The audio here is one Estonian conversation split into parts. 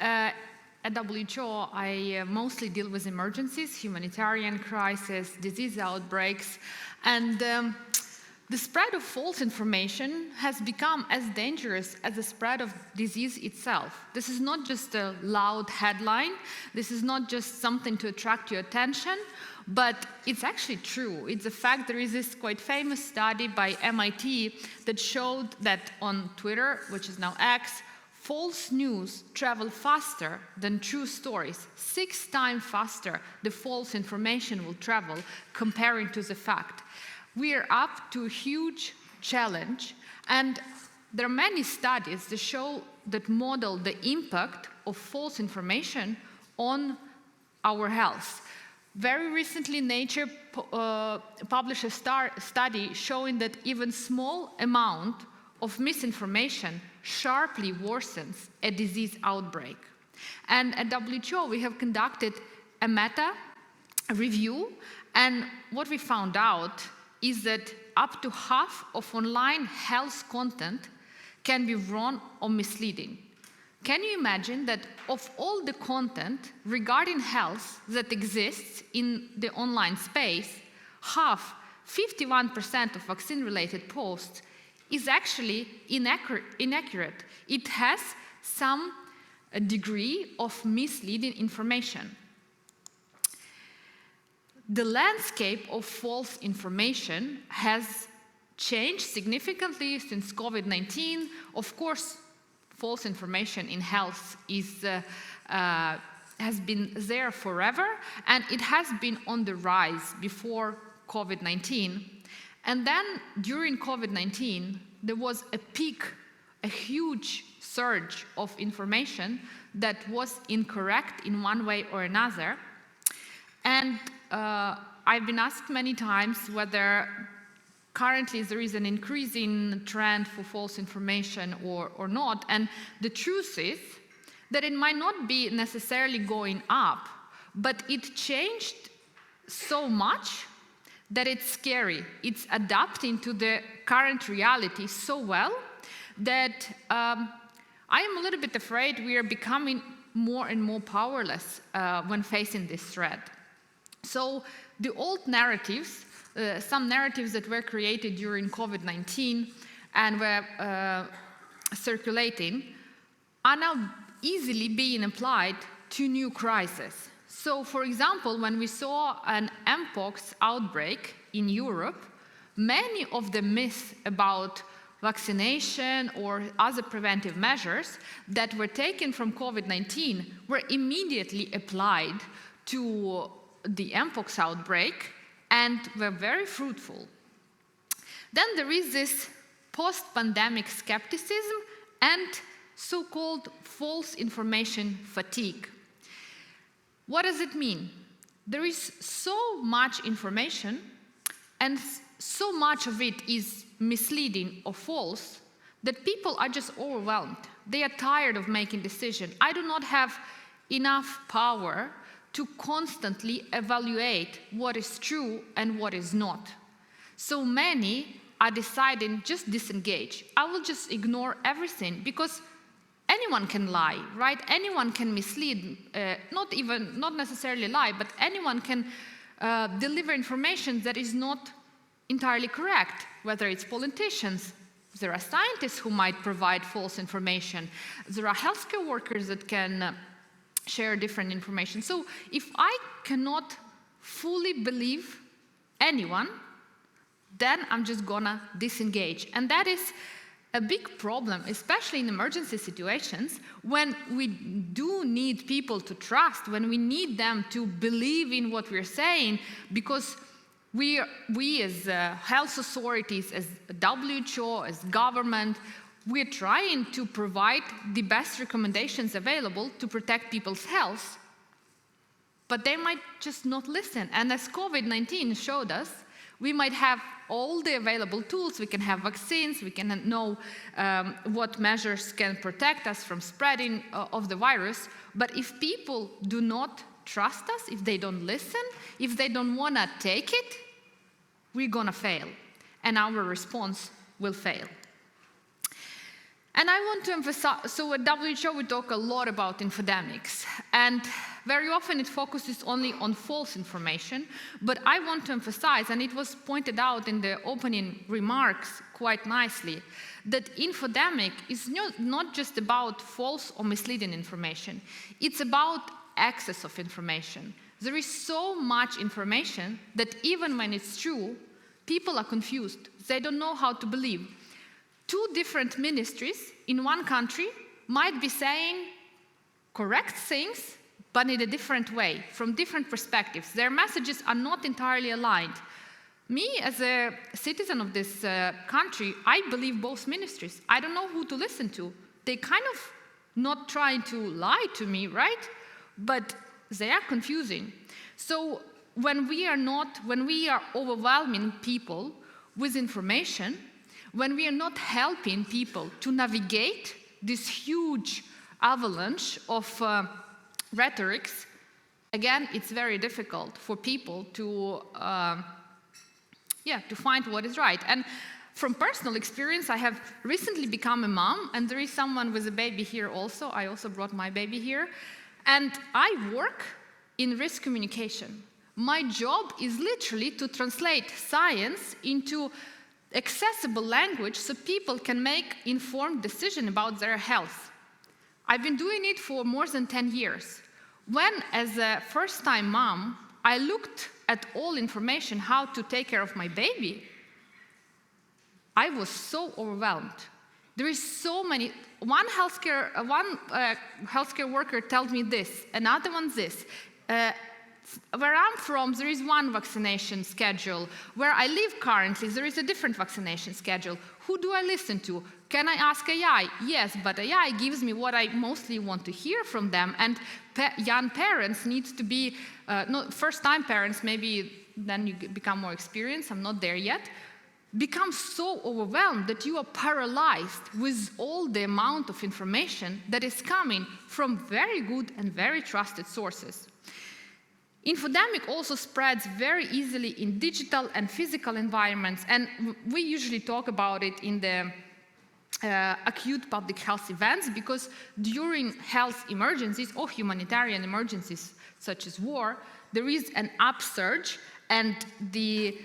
At WHO, I mostly deal with emergencies, humanitarian crises, disease outbreaks, and the spread of false information has become as dangerous as the spread of disease itself. This is not just a loud headline, this is not just something to attract your attention, but it's actually true. It's a fact. There is this quite famous study by MIT that showed that on Twitter, which is now X, false news travel faster than true stories. 6 times faster the false information will travel comparing to the fact. We are up to a huge challenge, and there are many studies that show that model the impact of false information on our health. Very recently, Nature published a study showing that even small amount of misinformation sharply worsens a disease outbreak. And at WHO, we have conducted a meta review, and what we found out is that up to half of online health content can be wrong or misleading. Can you imagine that of all the content regarding health that exists in the online space, 51% of vaccine-related posts is actually inaccurate. It has some degree of misleading information. The landscape of false information has changed significantly since COVID-19. Of course, false information in health has been there forever, and it has been on the rise before COVID-19. And then during COVID-19, there was a peak, a huge surge of information that was incorrect in one way or another. And I've been asked many times whether currently there is an increasing trend for false information or not. And the truth is that it might not be necessarily going up, but it changed so much that it's scary. It's adapting to the current reality so well that I am a little bit afraid we are becoming more and more powerless when facing this threat. So the old narratives, some narratives that were created during COVID-19 and were circulating, are now easily being applied to new crises. So, for example, when we saw an Mpox outbreak in Europe, many of the myths about vaccination or other preventive measures that were taken from COVID-19 were immediately applied to the Mpox outbreak and were very fruitful. Then there is this post-pandemic skepticism and so-called false information fatigue. What does it mean? There is so much information, and so much of it is misleading or false, that people are just overwhelmed. They are tired of making decisions. I do not have enough power to constantly evaluate what is true and what is not. So many are deciding just disengage. I will just ignore everything because anyone can lie, right? Anyone can mislead, not necessarily lie, but anyone can deliver information that is not entirely correct, whether it's politicians. There are scientists who might provide false information. There are healthcare workers that can share different information. So if I cannot fully believe anyone, then I'm just gonna disengage. And that is a big problem, especially in emergency situations, when we do need people to trust, when we need them to believe in what we're saying, because we as health authorities, as WHO, as government, we're trying to provide the best recommendations available to protect people's health, but they might just not listen. And as COVID-19 showed us, we might have all the available tools, we can have vaccines, we can know what measures can protect us from spreading of the virus, but if people do not trust us, if they don't listen, if they don't want to take it, we're going to fail, and our response will fail. And I want to emphasize, so at WHO we talk a lot about infodemics, and very often it focuses only on false information, but I want to emphasize, and it was pointed out in the opening remarks quite nicely, that infodemic is not just about false or misleading information, it's about access of information. There is so much information that even when it's true, people are confused. They don't know how to believe. 2 different ministries in one country might be saying correct things, but in a different way, from different perspectives. Their messages are not entirely aligned. Me, as a citizen of this country, I believe both ministries. I don't know who to listen to. They kind of not trying to lie to me, right? But they are confusing. So when we are overwhelming people with information, when we are not helping people to navigate this huge avalanche of rhetorics, again, it's very difficult for people to find what is right. And from personal experience, I have recently become a mom, and there is someone with a baby here also. I also brought my baby here. And I work in risk communication. My job is literally to translate science into accessible language so people can make informed decisions about their health. I've been doing it for more than 10 years. When, as a first-time mom, I looked at all information how to take care of my baby, I was so overwhelmed. There is so many. One healthcare worker told me this, another one this. Where I'm from, there is one vaccination schedule. Where I live currently, there is a different vaccination schedule. Who do I listen to? Can I ask AI? Yes, but AI gives me what I mostly want to hear from them. And young parents need to be, first-time parents, maybe then you become more experienced, I'm not there yet, become so overwhelmed that you are paralyzed with all the amount of information that is coming from very good and very trusted sources. Infodemic also spreads very easily in digital and physical environments, and we usually talk about it in the acute public health events, because during health emergencies or humanitarian emergencies such as war, there is an upsurge, and the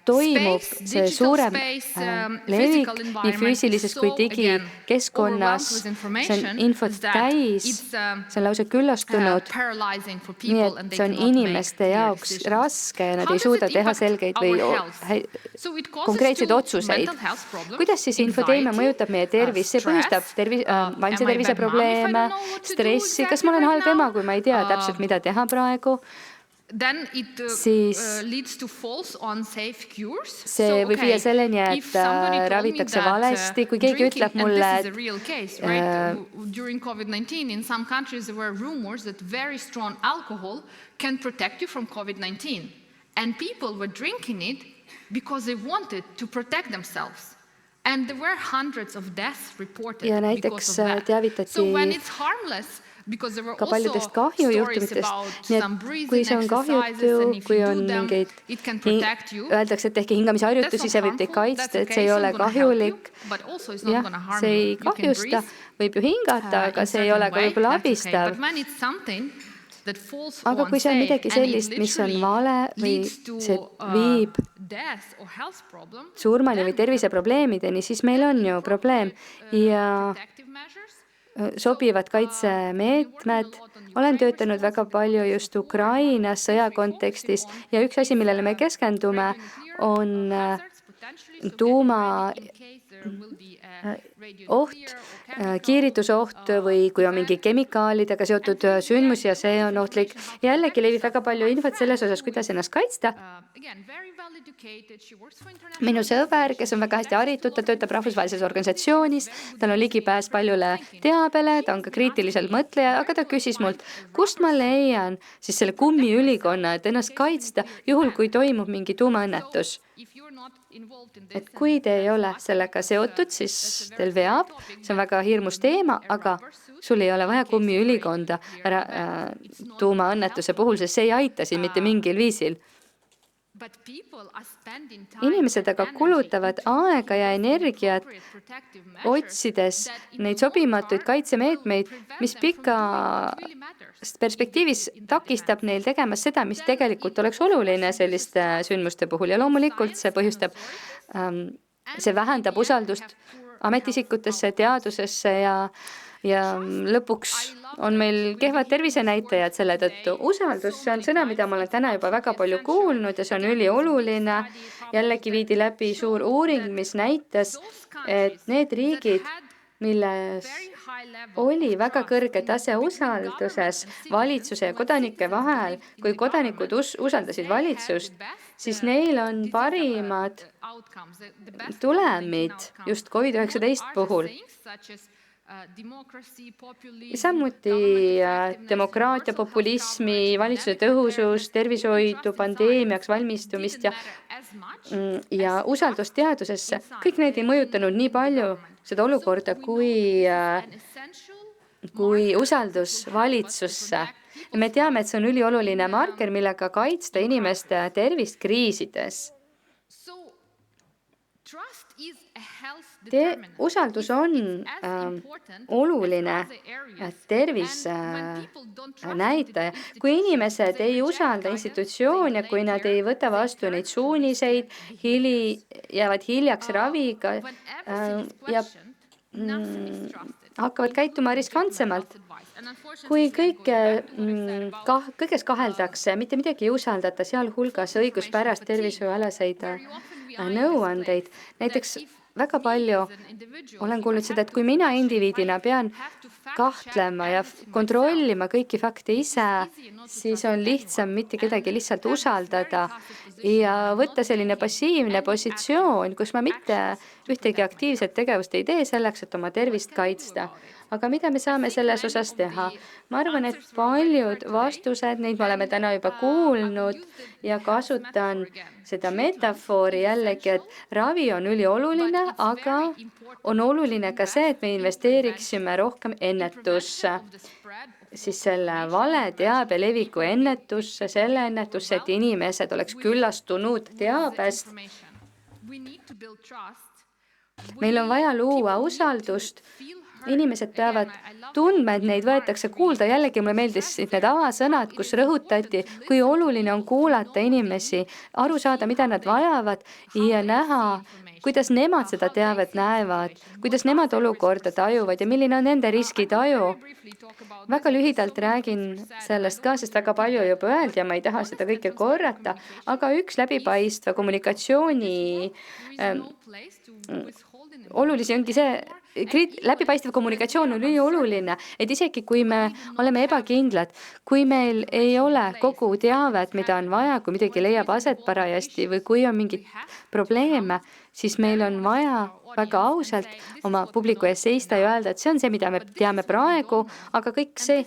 toimub see suurem levik nii füüsilises kui digikeskkonnas. See on infot täis, see on lausa küllastunud, nii et see on inimeste jaoks raske ja nad ei suuda teha selgeid või konkreetseid otsuseid. Kuidas siis infoteemia mõjutab meie tervist? See põhjustab vaimse tervise probleeme, stressi. Kas ma olen halb ema, kui ma ei tea täpselt, mida teha praegu? Then it leads to false unsafe cures. See võib viia selleni, et ravitakse valesti. Kui keegi ütleb mulle, during COVID-19 in some countries there were rumors that very strong alcohol can protect you from COVID-19, and people were drinking it because they wanted to protect themselves, and there were hundreds of deaths reported because of that. So when it's harmless, ka paljudest kahjujuhtumitest, nii et kui see on kahjutu, kui on mingeid, öeldakse, et tehke hingamisharjutusi, see võib teid kaitsta, et see ei ole kahjulik. Jah, see ei kahjusta, võib ju hingata, aga see ei ole ka võib-olla abistav. Aga kui see on midagi sellist, mis on vale või see viib surmani või terviseprobleemideni, siis meil on ju probleem. Ja sobivad kaitsemeetmed. Olen töötanud väga palju just Ukrainas sõja kontekstis ja üks asi, millele me keskendume, on tuumaoht, kiiritusoht või kui on mingi kemikaalidega seotud sündmus ja see on ohtlik. Jällegi levib väga palju infot selles osas, kuidas ennast kaitsta. Minu sõber, kes on väga hästi haritud, ta töötab rahvusvahelises organisatsioonis, tal on ligipääs paljule teabele, ta on ka kriitiliselt mõtleja, aga ta küsis mult, kust ma leian siis selle kummiülikonna, et ennast kaitsta juhul, kui toimub mingi tuumaõnnetus. Et kui te ei ole sellega seotud, siis teil veab, see on väga hirmus teema, aga sul ei ole vaja kummiülikonda tuumaõnnetuse puhul, sest see ei aita siin mitte mingil viisil. Inimesed aga kulutavad aega ja energiat otsides neid sobimatuid kaitsemeetmeid, mis pikas perspektiivis takistab neil tegemas seda, mis tegelikult oleks oluline selliste sündmuste puhul. Ja loomulikult see põhjustab, see vähendab usaldust ametiisikutesse, teadusesse ja lõpuks on meil kehvad tervisenäitajad selle tõttu. Usaldus, see on sõna, mida ma olen täna juba väga palju kuulnud ja see on ülioluline. Jällegi viidi läbi suur uuring, mis näitas, et need riigid, milles oli väga kõrge tase usalduses valitsuse ja kodanike vahel, kui kodanikud usaldasid valitsust, siis neil on parimad tulemid just COVID-19 puhul. Samuti demokraatia, populismi, valitsuse tõhusus, tervishoidu, pandeemiaks valmistumist ja usaldust teadusesse. Kõik need ei mõjutanud nii palju seda olukorda kui usaldus valitsusse. Me teame, et see on ülioluline marker, millega kaitsta inimeste tervist kriisides. Usaldus on oluline tervisnäitaja. Kui inimesed ei usalda institutsioone, kui nad ei võta vastu neid suuniseid, jäävad hiljaks raviga ja hakkavad käituma riskantsemalt. Kui kõiges kaheldakse, mitte midagi ei usaldata, sealhulgas õiguspärast tervishoiualaseid nõuandeid. Näiteks väga palju olen kuulnud seda, et kui mina indiviidina pean kahtlema ja kontrollima kõiki fakte ise, siis on lihtsam mitte kedagi lihtsalt usaldada ja võtta selline passiivne positsioon, kus ma mitte ühtegi aktiivset tegevust ei tee selleks, et oma tervist kaitsta. Aga mida me saame selles osas teha? Ma arvan, et paljud vastused, neid me oleme täna juba kuulnud ja kasutan seda metafoori jällegi, et ravi on ülioluline, aga on oluline ka see, et me investeeriksime rohkem ennetusse. Siis selle vale teabe leviku ennetusse, selle ennetusse, et inimesed oleks küllastunud teabest. Meil on vaja luua usaldust. Inimesed peavad tundma, et neid võetakse kuulda. Jällegi mulle meeldisid need avasõnad, kus rõhutati, kui oluline on kuulata inimesi, aru saada, mida nad vajavad ja näha, kuidas nemad seda teavet näevad, kuidas nemad olukorda tajuvad ja milline on nende riskitaju. Väga lühidalt räägin sellest ka, sest väga palju juba öeldi ja ma ei taha seda kõike korrata, aga üks läbipaistva kommunikatsiooni olulisi ongi see, läbipaistev kommunikatsioon on ülioluline, et isegi kui me oleme ebakindlad, kui meil ei ole kogu teavet, mida on vaja, kui midagi leiab aset parajasti või kui on mingid probleeme, siis meil on vaja väga ausalt oma publiku ees seista ja öelda, et see on see, mida me teame praegu, aga kõik see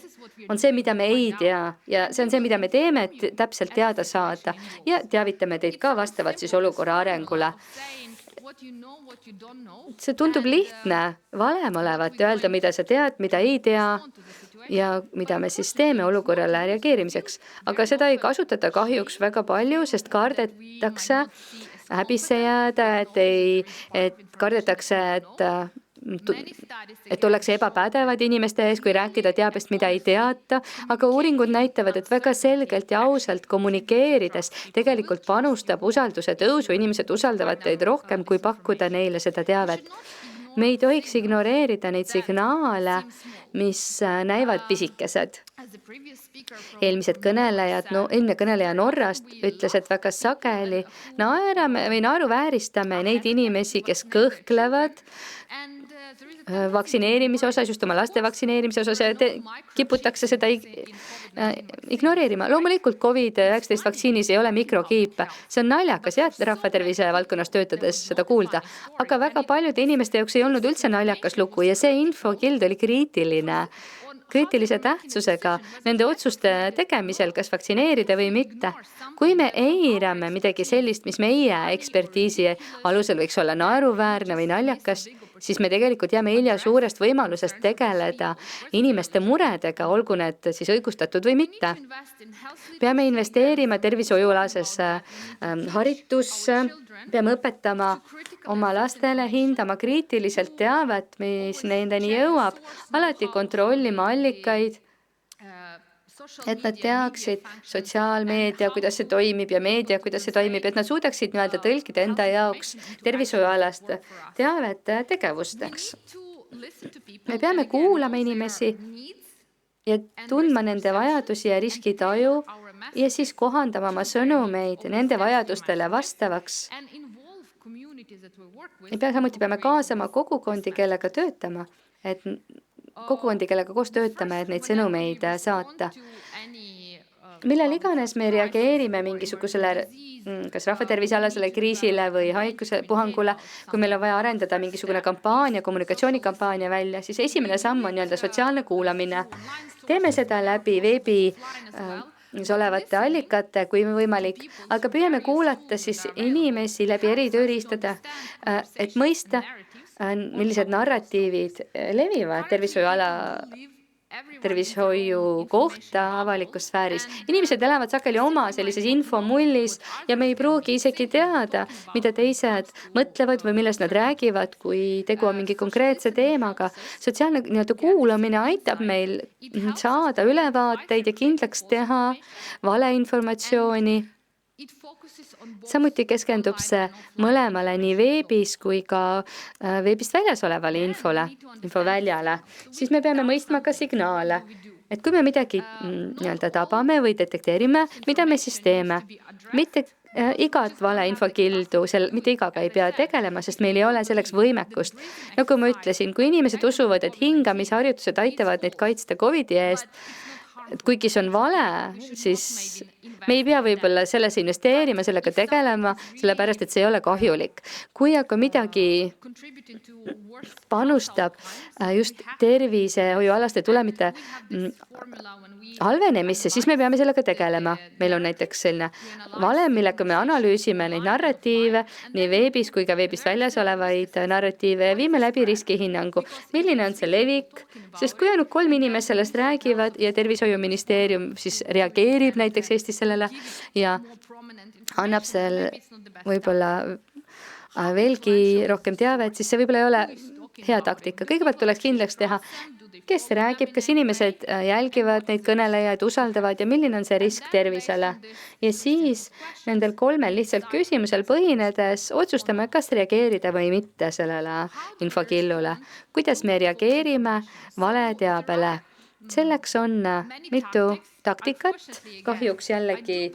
on see, mida me ei tea ja see on see, mida me teeme, et täpselt teada saada ja teavitame teid ka vastavalt siis olukorra arengule. See tundub lihtne, valem olevat öelda, mida sa tead, mida ei tea ja mida me siis teeme olukorrale reageerimiseks. Aga seda ei kasutata kahjuks väga palju, sest kardetakse häbisse jääda, et kardetakse, et ollakse ebapädevad inimeste ees, kui rääkida teabest, mida ei teata, aga uuringud näitavad, et väga selgelt ja ausalt kommunikeerides tegelikult panustab usalduse tõusu, inimesed usaldavad teid rohkem, kui pakkuda neile seda teavet. Me ei tohiks ignoreerida neid signaale, mis näivad pisikesed. Eelmised kõnelejad, eelmine kõneleja Norrast ütles, et väga sageli naeruvääristame neid inimesi, kes kõhklevad vaktsineerimise osas, just oma laste vaktsineerimise osas ja kiputakse seda ignoreerima. Loomulikult COVID-19 vaktsiinis ei ole mikrokiipe. See on naljakas ja rahvatervise valdkonnas töötades seda kuulda. Aga väga paljude inimeste jaoks ei olnud üldse naljakas lugu ja see infokild oli kriitilise tähtsusega nende otsuste tegemisel, kas vaktsineerida või mitte. Kui me eirame midagi sellist, mis meie ekspertiisi alusel võiks olla naeruväärne või naljakas, siis me tegelikult jääme ilma suurest võimalusest tegeleda inimeste muredega, olgu need siis õigustatud või mitte. Peame investeerima tervishoiualasesse haritusse, peame õpetama oma lastele, hindama kriitiliselt teavet, mis nendeni jõuab, alati kontrollima allikaid, et nad teaksid sotsiaalmeedia, kuidas see toimib ja meedia, kuidas see toimib, et nad suudaksid nii-öelda tõlkida enda jaoks tervishoiualast teavet tegevusteks. Me peame kuulama inimesi ja tundma nende vajadusi ja riskitaju ja siis kohandama oma sõnumeid nende vajadustele vastavaks. Ja samuti peame kaasama kogukondi, kellega töötama, et koos töötame, et neid sõnumeid saata. Millal iganes me reageerime mingisugusele kas rahvatervisealasele kriisile või haiguse puhangule, kui meil on vaja arendada mingisugune kampaania, kommunikatsioonikampaania välja, siis esimene samm on nii-öelda sotsiaalne kuulamine. Teeme seda läbi veebis olevate allikate, kui võimalik, aga püüame kuulata siis inimesi läbi eri tööriistada, et mõista, millised narratiivid levivad tervishoiu kohta avalikus sfääris. Inimesed elavad sageli oma sellises infomullis ja me ei pruugi isegi teada, mida teised mõtlevad või millest nad räägivad, kui tegu on mingi konkreetse teemaga. Sotsiaalne nii-öelda kuulamine aitab meil saada ülevaateid ja kindlaks teha valeinformatsiooni. Samuti keskendub see mõlemale nii veebis kui ka veebist väljas olevale infoväljale. Siis me peame mõistma ka signaale, et kui me midagi nii-öelda tabame või detekteerime, mida me siis teeme. Mitte igat valeinfokildu, mitte igaga ei pea tegelema, sest meil ei ole selleks võimekust. Nagu ma ütlesin, kui inimesed usuvad, et hingamisharjutused aitavad neid kaitsta COVID-i eest, et kuigi see on vale, siis me ei pea võib-olla sellesse investeerima, sellega tegelema, sellepärast, et see ei ole kahjulik. Kui aga midagi panustab just tervisehoiualaste tulemite halvenemisse, siis me peame sellega tegelema. Meil on näiteks selline valem, millega me analüüsime neid narratiive, nii veebis kui ka veebist väljas olevaid narratiive ja viime läbi riskihinnangu. Milline on see levik? Sest kui ainult 3 inimest sellest räägivad ja tervishoiuministeerium siis reageerib näiteks Eestis sellele ja annab seal võib-olla veelgi rohkem teavet, siis see võib-olla ei ole hea taktika. Kõigepealt tuleks kindlaks teha, kes räägib, kas inimesed jälgivad neid kõnelejaid, usaldavad ja milline on see risk tervisele. Ja siis nendel 3 lihtsalt küsimusel põhinedes otsustame, kas reageerida või mitte sellele infokillule. Kuidas me reageerime valeteabele? Selleks on mitu taktikat, kahjuks jällegi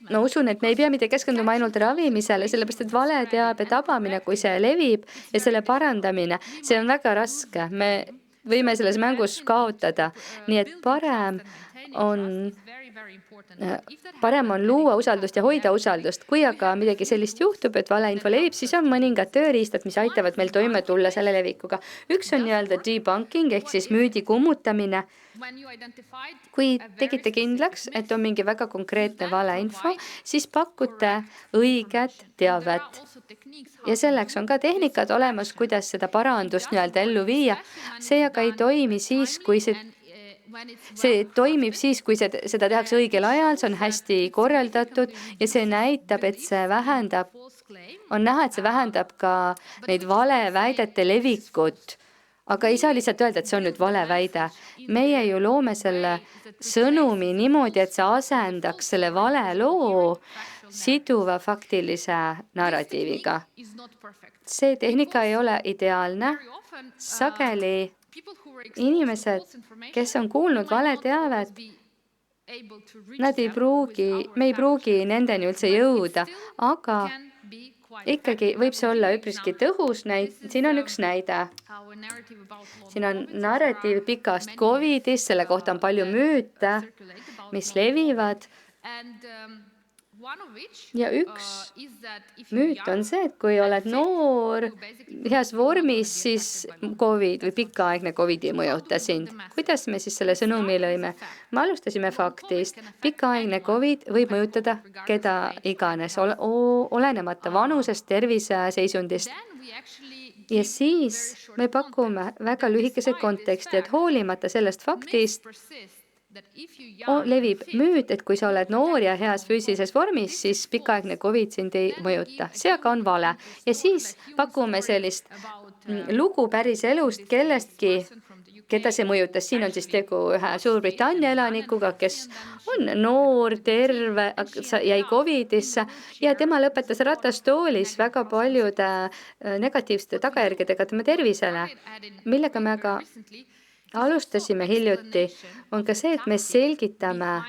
no usun, et me ei pea mitte keskenduma ainult ravimisele, sellepärast et valeteabe tabamine, kui see levib ja selle parandamine, see on väga raske. Me võime selles mängus kaotada, nii et parem on luua usaldust ja hoida usaldust. Kui aga midagi sellist juhtub, et valeinfo levib, siis on mõningad tööriistad, mis aitavad meil toime tulla selle levikuga. Üks on nii-öelda debunking ehk siis müüdi kummutamine. Kui tegite kindlaks, et on mingi väga konkreetne valeinfo, siis pakute õiget teavet. Ja selleks on ka tehnikad olemas, kuidas seda parandust nii-öelda ellu viia. See aga ei toimi siis, kui see toimib siis, kui seda tehakse õigel ajal, see on hästi korraldatud ja see näitab, et on näha, et see vähendab ka neid valeväidete levikut. Aga ei saa lihtsalt öelda, et see on nüüd vale väide. Meie ju loome selle sõnumi niimoodi, et see asendaks selle vale loo siduva faktilise narratiiviga. See tehnika ei ole ideaalne. Sageli inimesed, kes on kuulnud valeteavet, me ei pruugi nendeni üldse jõuda, aga ikkagi võib see olla üpriski tõhus. Siin on üks näide. Siin on narratiiv pikast COVID-ist, selle kohta on palju müüte, mis levivad. Ja üks müüt on see, et kui oled noor, heas vormis, siis COVID või pikaaegne COVID ei mõjuta sind. Kuidas me siis selle sõnumi lõime? Me alustasime faktist. Pikaaegne COVID võib mõjutada keda iganes, olenemata vanusest, terviseseisundist. Ja siis me pakume väga lühikese konteksti, et hoolimata sellest faktist levib müüt, et kui sa oled noor ja heas füüsilises vormis, siis pikaaegne COVID sind ei mõjuta. See aga on vale. Ja siis pakume sellist lugu päris elust kellestki, keda see mõjutas. Siin on siis tegu ühe Suurbritannia elanikuga, kes on noor, terve, jäi COVID-isse ja tema lõpetas ratastoolis väga paljude negatiivsete tagajärgedega tema tervisele, millega me aga alustasime hiljuti, on ka see, et me selgitame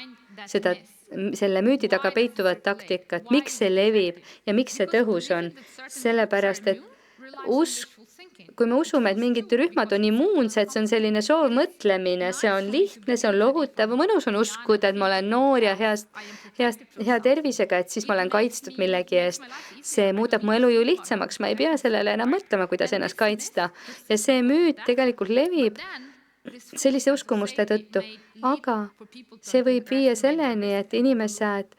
selle müüdi taga peituvat taktikat, miks see levib ja miks see tõhus on. Sellepärast, et kui me usume, et mingid rühmad on immuunsed, see on selline soovmõtlemine, see on lihtne, see on lohutav, mõnus on uskuda, et ma olen noor ja hea tervisega, et siis ma olen kaitstud millegi eest. See muudab mu elu ju lihtsamaks, ma ei pea sellele enam mõtlema, kuidas ennast kaitsta. Ja see müüt tegelikult levib sellise uskumuste tõttu, aga see võib viia selleni, et inimesed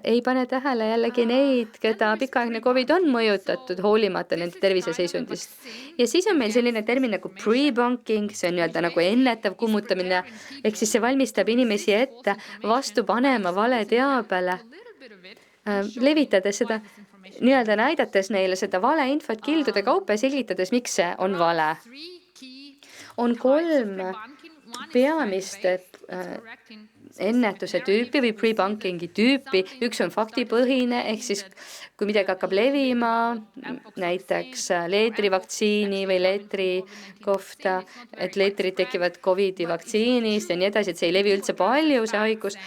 ei pane tähele jällegi neid, keda pikaaegne COVID on mõjutatud, hoolimata nende terviseseisundist. Ja siis on meil selline termin nagu pre-bunking, see on nii-öelda nagu ennetav kummutamine, ehk siis see valmistab inimesi ette vastu panema vale teabele, levitades seda, nii-öelda näidates neile seda vale infot kildude kaupa ja selgitades, miks see on vale. On 3 peamist ennetuse tüüpi või pre-bunkingi tüüpi. Üks on faktipõhine, ehk siis kui midagi hakkab levima, näiteks leetrivaktsiini või leetrikohta, et leetrid tekivad COVID-i vaktsiinist ja nii edasi, et see ei levi üldse palju, see haigus.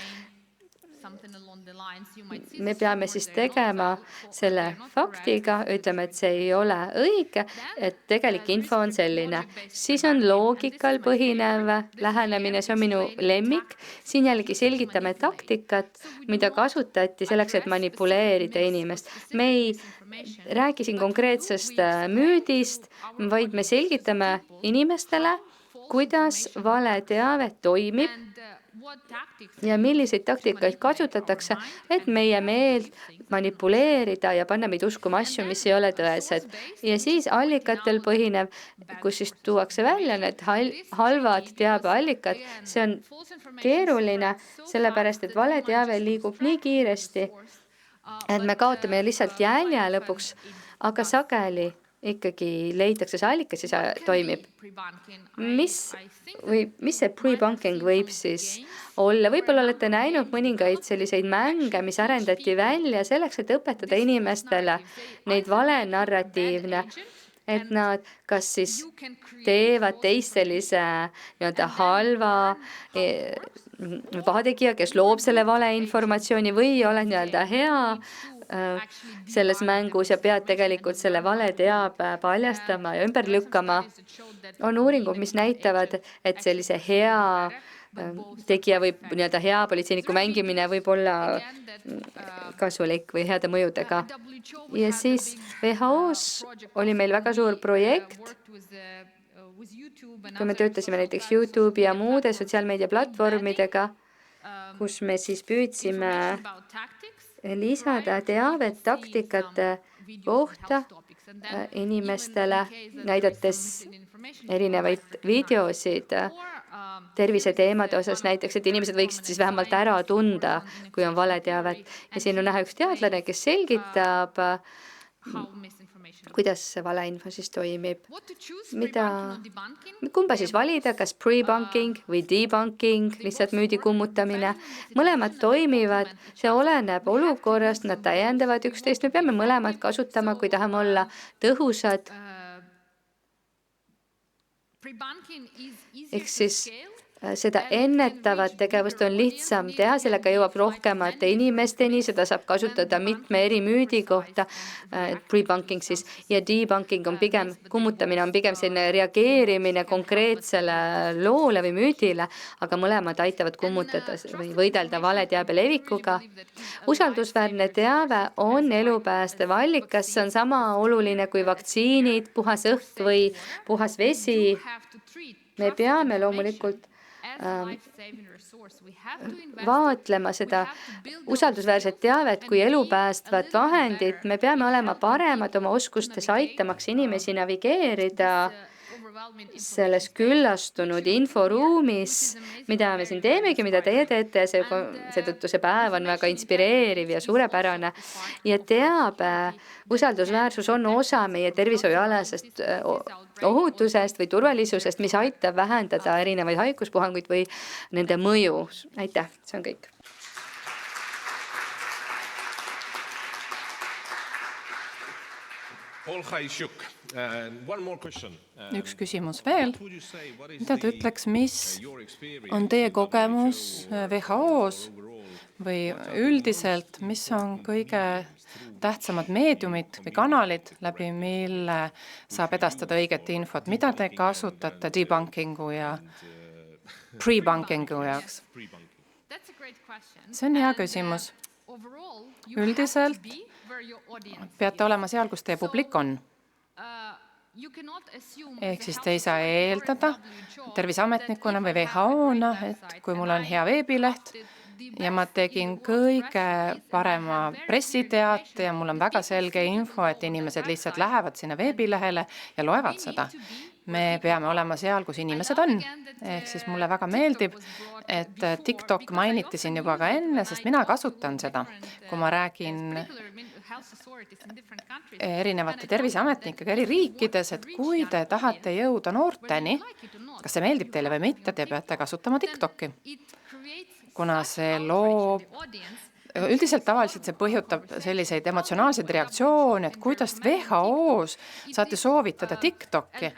Me peame siis tegema selle faktiga, ütleme, et see ei ole õige, et tegelik info on selline. Siis on loogikal põhinev lähenemine, see on minu lemmik. Siin jällegi selgitame taktikat, mida kasutati selleks, et manipuleerida inimest. Me ei räägi siin konkreetsest müüdist, vaid me selgitame inimestele, kuidas vale teave toimib ja milliseid taktikaid kasutatakse, et meie meelt manipuleerida ja panna meid uskuma asju, mis ei ole tõesed. Ja siis allikatel põhinev, kus siis tuuakse välja need halvad teabeallikad, see on keeruline, sellepärast et vale teave liigub nii kiiresti, et me kaotame lihtsalt jälje lõpuks, aga sageli ikkagi leitakse see allikas ja see toimib. Mis see pre-bunking võib siis olla? Võib-olla olete näinud mõningaid selliseid mänge, mis arendati välja selleks, et õpetada inimestele neid vale narratiivne, et nad kas siis teevad teist sellise nii-öelda halva pahategija, kes loob selle vale informatsiooni või ei ole nii-öelda hea selles mängus ja pead tegelikult selle vale teabe paljastama ja ümber lükkama. On uuringud, mis näitavad, et sellise hea tegija võib, nii-öelda hea politseiniku mängimine võib olla kasulik või heade mõjudega. Ja siis WHO-s oli meil väga suur projekt, kui me töötasime näiteks YouTube'i ja muude sotsiaalmeedia platvormidega, kus me siis püüdsime lisada teavet taktikate kohta inimestele, näidates erinevaid videosid terviseteemade osas näiteks, et inimesed võiksid siis vähemalt ära tunda, kui on vale teavet. Ja siin on näha üks teadlane, kes selgitab, kuidas see valeinfo siis toimib. Kumba siis valida, kas pre-bunking või debunking, lihtsalt müüdi kummutamine. Mõlemad toimivad, see oleneb olukorrast, nad täiendavad üksteist, me peame mõlemad kasutama, kui tahame olla tõhusad. Ehk siis seda ennetavat tegevust on lihtsam teha, sellega jõuab rohkemate inimesteni, seda saab kasutada mitme eri müüdi kohta, pre-banking siis, ja debunking on pigem, kummutamine on pigem selline reageerimine konkreetsele loole või müüdile, aga mõlemad aitavad kummutada või võidelda valeteabe levikuga. Usaldusväärne teave on elupäästev allikas, see on sama oluline kui vaktsiinid, puhas õhk või puhas vesi. Me peame loomulikult vaatlema seda usaldusväärset teavet kui elupäästvat vahendit. Me peame olema paremad oma oskustes aitamaks inimesi navigeerida selles küllastunud inforuumis, mida me siin teemegi, mida teie teete, seetõttu see päev on väga inspireeriv ja suurepärane. Ja teabe usaldusväärsus on osa meie tervishoiualasest ohutusest või turvalisusest, mis aitab vähendada erinevaid haiguspuhanguid või nende mõju. Aitäh, see on kõik. Üks küsimus veel. Mida te ütleks, mis on teie kogemus WHO-s või üldiselt, mis on kõige tähtsamad meediumid või kanalid, läbi mille saab edastada õiget infot? Mida te kasutate debunkingu ja pre-bunkingu jaoks? See on hea küsimus. Üldiselt peate olema seal, kus teie publik on. Ehk siis te ei saa eeldada terviseametnikuna või WHO-na, et kui mul on hea veebileht ja ma tegin kõige parema pressiteate ja mul on väga selge info, et inimesed lihtsalt lähevad sinna veebilehele ja loevad seda. Me peame olema seal, kus inimesed on. Ehk siis mulle väga meeldib, et TikTok mainiti siin juba ka enne, sest mina kasutan seda. Kui ma räägin erinevate terviseametnikega eri riikides, et kui te tahate jõuda noorteni, kas see meeldib teile või mitte, te peate kasutama TikToki. Kuna see loob, üldiselt tavaliselt see põhjutab selliseid emotsionaalseid reaktsioone, et kuidas WHO-s saate soovitada TikTokki.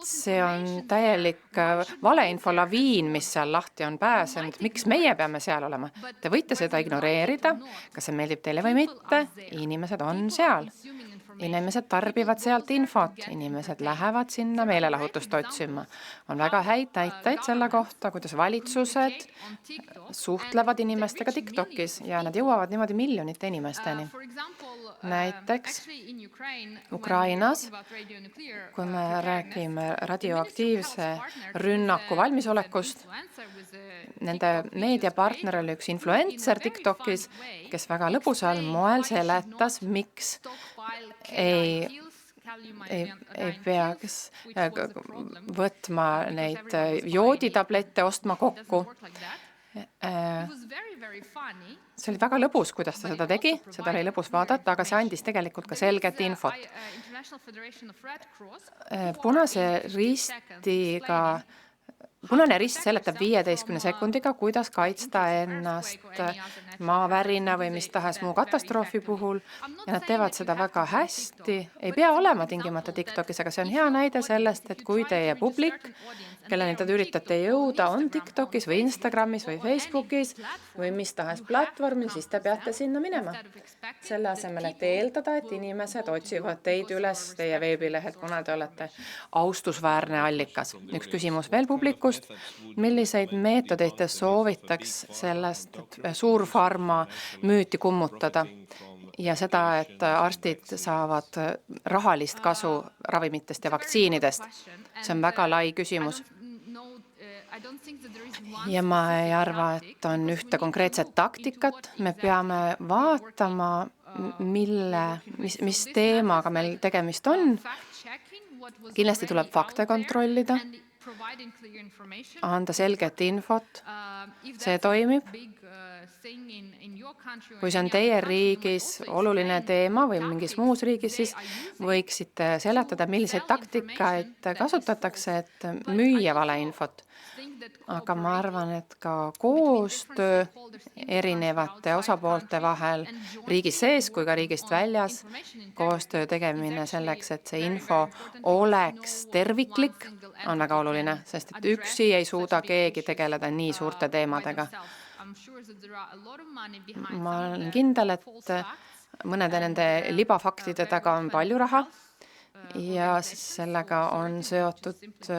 See on täielik valeinfolaviin, mis seal lahti on pääsenud. Miks meie peame seal olema? Te võite seda ignoreerida, kas see meeldib teile või mitte. Inimesed on seal. Inimesed tarbivad sealt infot. Inimesed lähevad sinna meelelahutust otsima. On väga häid näiteid selle kohta, kuidas valitsused suhtlevad inimestega TikTokis ja nad jõuavad niimoodi miljonite inimesteni. Näiteks Ukrainas, kui me räägime radioaktiivse rünnaku valmisolekust, nende meediapartner oli üks influencer TikTokis, kes väga lõbusal moel seletas, miks ei peaks võtma neid jooditablette ostma kokku. See oli väga lõbus, kuidas ta seda tegi, seda oli lõbus vaadata, aga see andis tegelikult ka selget infot. Punane rist seletab 15 sekundiga, kuidas kaitsta ennast maavärina või mis tahes muu katastroofi puhul ja nad teevad seda väga hästi. Ei pea olema tingimata TikTokis, aga see on hea näide sellest, et kui teie publik, kelleni te üritate jõuda, on TikTokis või Instagramis või Facebookis või mis tahes platvormil, siis te peate sinna minema. Selle asemel, et eeldada, et inimesed otsivad teid üles teie veebilehelt, kuna te olete austusväärne allikas. Üks küsimus veel publikust. Milliseid meetodeid te soovitaks sellest, et suurfarma müüti kummutada ja seda, et arstid saavad rahalist kasu ravimitest ja vaktsiinidest? See on väga lai küsimus. Ja ma ei arva, et on ühte konkreetset taktikat. Me peame vaatama, mis teemaga meil tegemist on. Kindlasti tuleb fakte kontrollida, anda selget infot. See toimib. Kui see on teie riigis oluline teema või mingis muus riigis, siis võiksite seletada, milliseid taktikaid kasutatakse, et müüa valeinfot. Aga ma arvan, et ka koostöö erinevate osapoolte vahel riigis sees kui ka riigist väljas, koostöö tegemine selleks, et see info oleks terviklik on väga oluline, sest et üksi ei suuda keegi tegeleda nii suurte teemadega. Ma olen kindel, et mõnede nende libafaktide taga on palju raha ja sellega on seotud